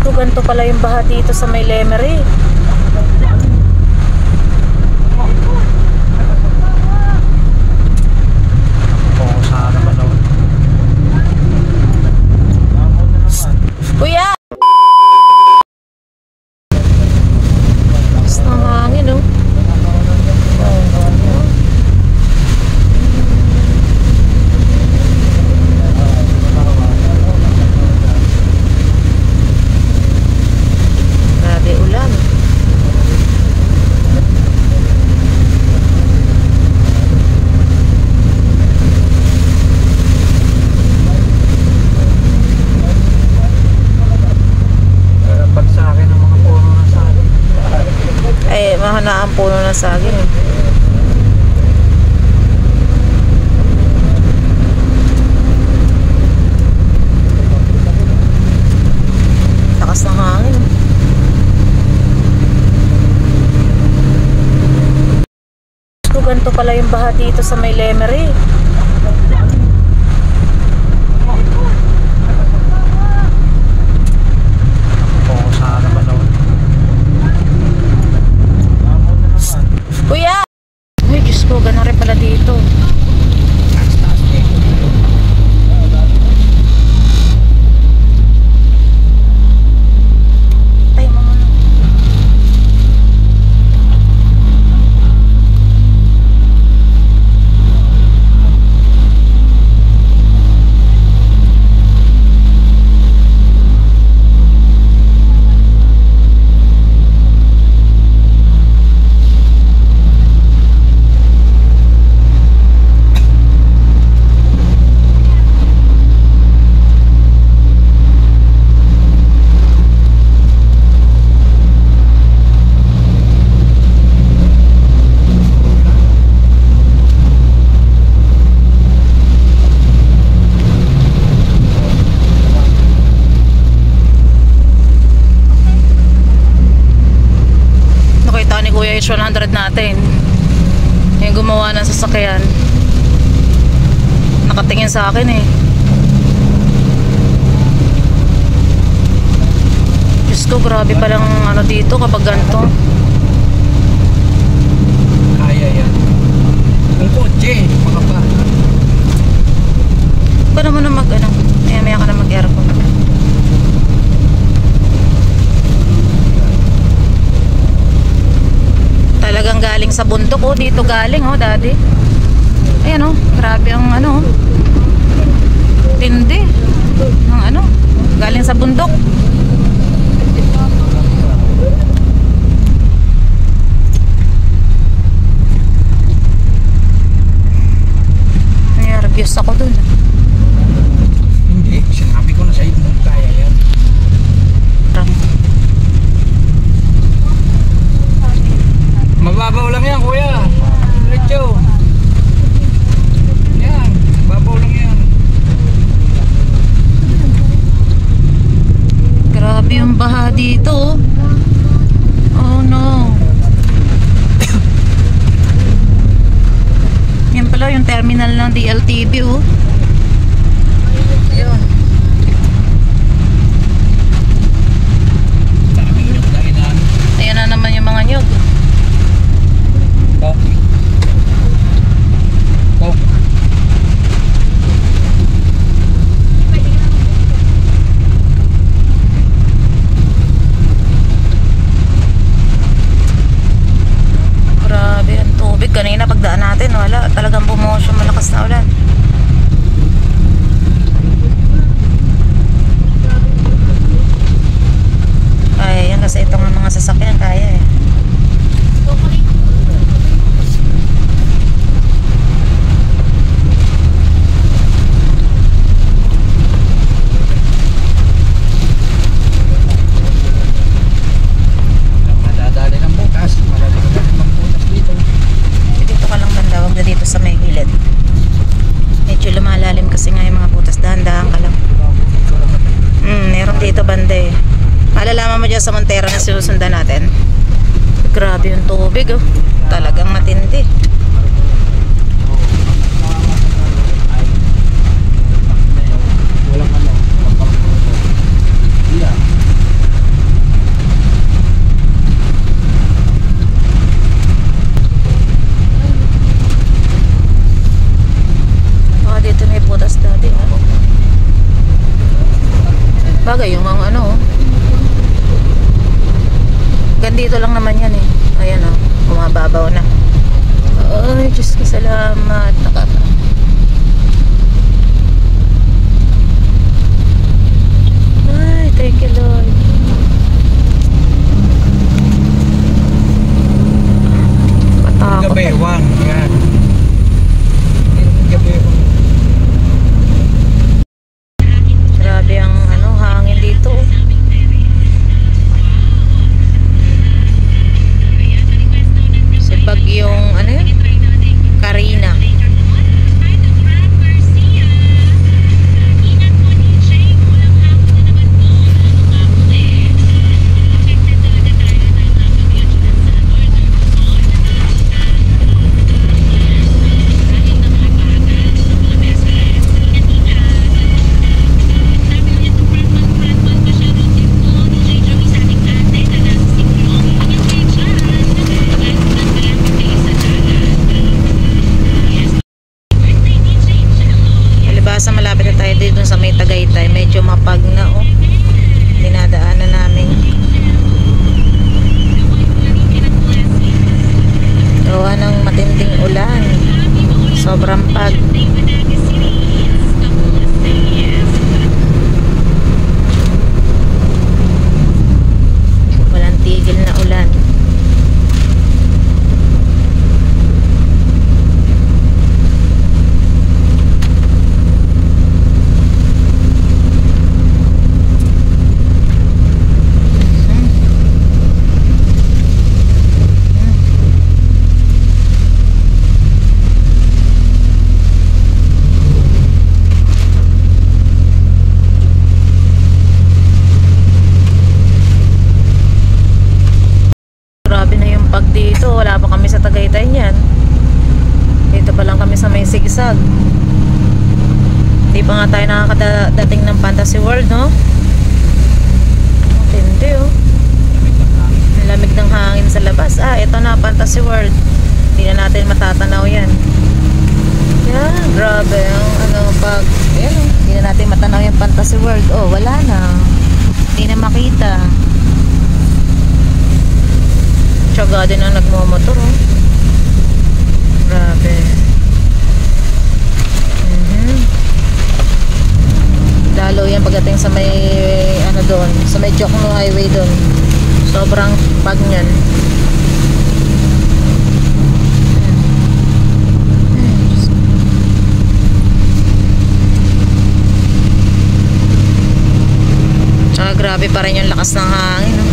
Diyos ko, ganito pala yung baha dito sa may Lemery. Kuya! Lakas ng hangin, oh. Grabe ulan. Mahana ang puno ng saging, eh. Lakas ng hangin. Ganito pala yung baha dito sa may Lemery. Kuya! Uy, Diyos ko, gano'n rin pala dito. Tay mo muna. Kuya H100 natin, yung gumawa ng sasakyan, nakatingin sa akin, eh. Diyos ko, grabe palang ano dito kapag ganito. Kaya yan kung kotse mga pa. Huwag ka naman na mag ano, maya ka na mag aircon. Talagang galing sa bundok, oh. Dito galing, oh, daddy. Ayan, oh. Grabe ang ano, tindi ang ano, galing sa bundok. Nervyos ako dun. Hindi, sinabi ko na sa'yo kung kaya yan. Mababaw lang yan, kuya. Diretso. Yan, mababaw lang yan. Grabe yung baha dito, oh. Oh no. Yan pala yung terminal ng DLTV, oh. Ayun. Ayan na naman yung mga nyug. Grabe ang tubig. Kanina pagdaan natin, wala. Talagang bumosyo, malakas na ulan. Kaya yan kasi itong mga sasakyan kaya, eh. Dito sa may gilid medyo lumalalim kasi nga yung mga butas, dahan-dahan ka lang. Meron dito banda, eh. Malalaman mo dyan sa Montero na sinusundan natin. Grabe yung tubig, oh. Talagang matindi. Bagay, yung mga ano, gandito lang naman yan eh. Ayan o, bumababaw na. Ay, Diyos ko, salamat. Ay, thank you, Lord. Patakot. Gabi, wang. Yan. Gabi, wang. Grabe ang ano, hangin dito. Si bagyong ano yun? Karina. Malapit na tayo dito sa may Tagaytay, medyo mapag na oh, dinadaanan namin. Gawa ng matinding ulan, sobrang pag. Walang tigil na ulan. Dito, wala pa kami sa Tagaytay niyan. Dito pa lang kami sa may sigsag. Hindi pa nga tayo nakakadating ng Fantasy World, no? Hindi, oh. Ang lamig ng hangin sa labas. Ah, ito na, Fantasy World. Hindi na natin matatanaw yan. Yan, grabe. Ang ano, pag, yan, hindi na natin matanaw yung Fantasy World. Oh, wala na. Hindi na makita. Tsaga din ang nagmumotor, oh. Grabe. Lalo yan pagdating sa may ano doon, sa may Jokno Highway doon. Sobrang pag niyan. Tsaka grabe pa rin yung lakas ng hangin, no?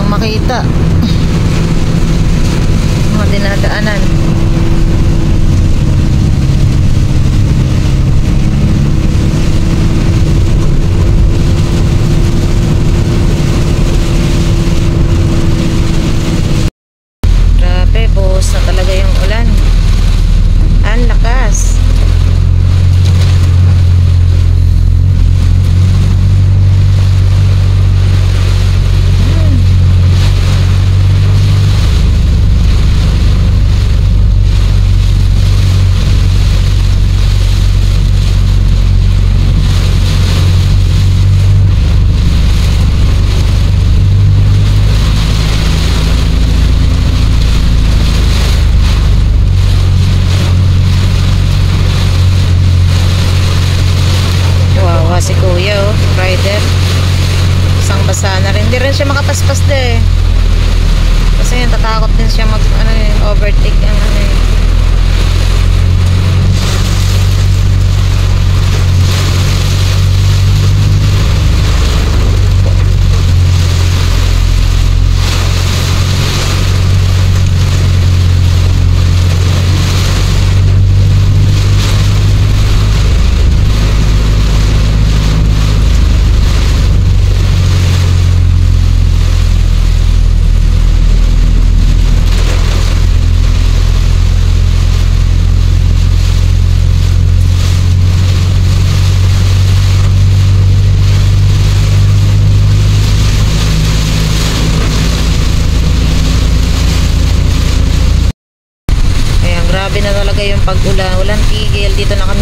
Makita mga dinadaanan. Grabe, buhos na talaga yung ulan. Ang lakas. Si kuya, oh, rider, isang basa na rin. Hindi rin siya makapaspas de, kasi yun, tatakot din siya mag ano, overtake ang ano.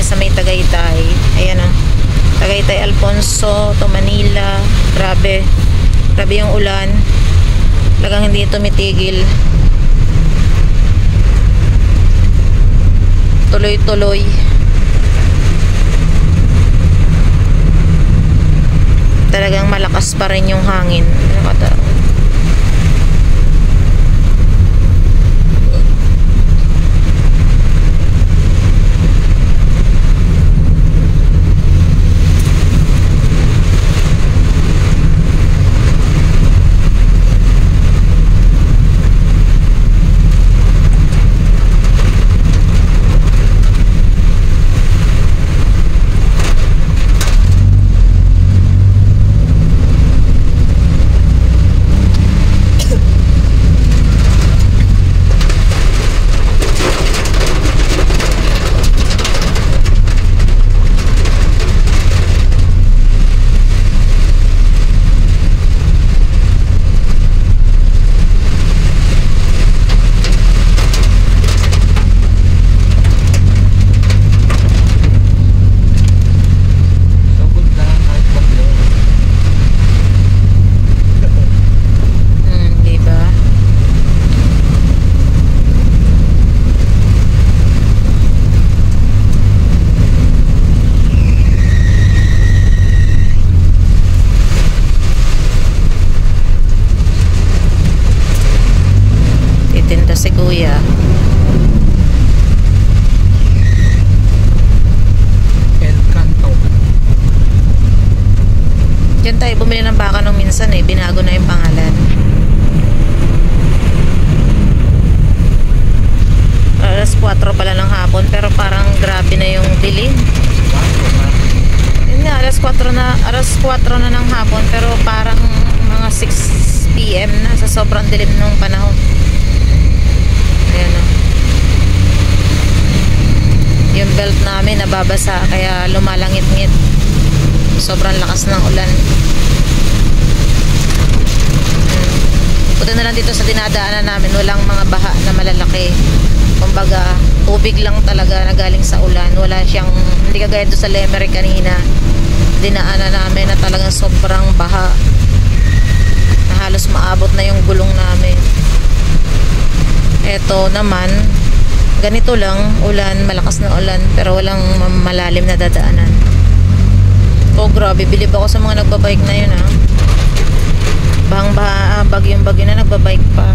sa may Tagaytay. Ayan o. Tagaytay, Alfonso, to Manila. Grabe. Grabe yung ulan. Talagang hindi tumitigil. Tuloy-tuloy. Talagang malakas pa rin yung hangin. Si Kuya. El Canto. Diyan tayo bumili ng baka nung minsan eh. Binago na yung pangalan. Alas 4 pala ng hapon pero parang grabe na yung dilim. Yun nga, alas 4 na ng hapon pero parang mga 6 PM na sa sobrang dilim ng panahon. Ayan o. Yung belt namin nababasa kaya lumalangit-ngit. Sobrang lakas ng ulan. Punta na lang dito sa dinadaanan namin. Walang mga baha na malalaki. Kumbaga, tubig lang talaga na galing sa ulan. Wala siyang, hindi kagaya doon sa Lemery kanina. Dinaanan namin na talagang sobrang baha. Na halos maabot na yung gulong namin. Eto naman, ganito lang, ulan, malakas na ulan, pero walang malalim na dadaanan. Oh, grabe, bilib ako sa mga nagbabike na yun, ha. Bagyong-bagyo na nagbabike pa.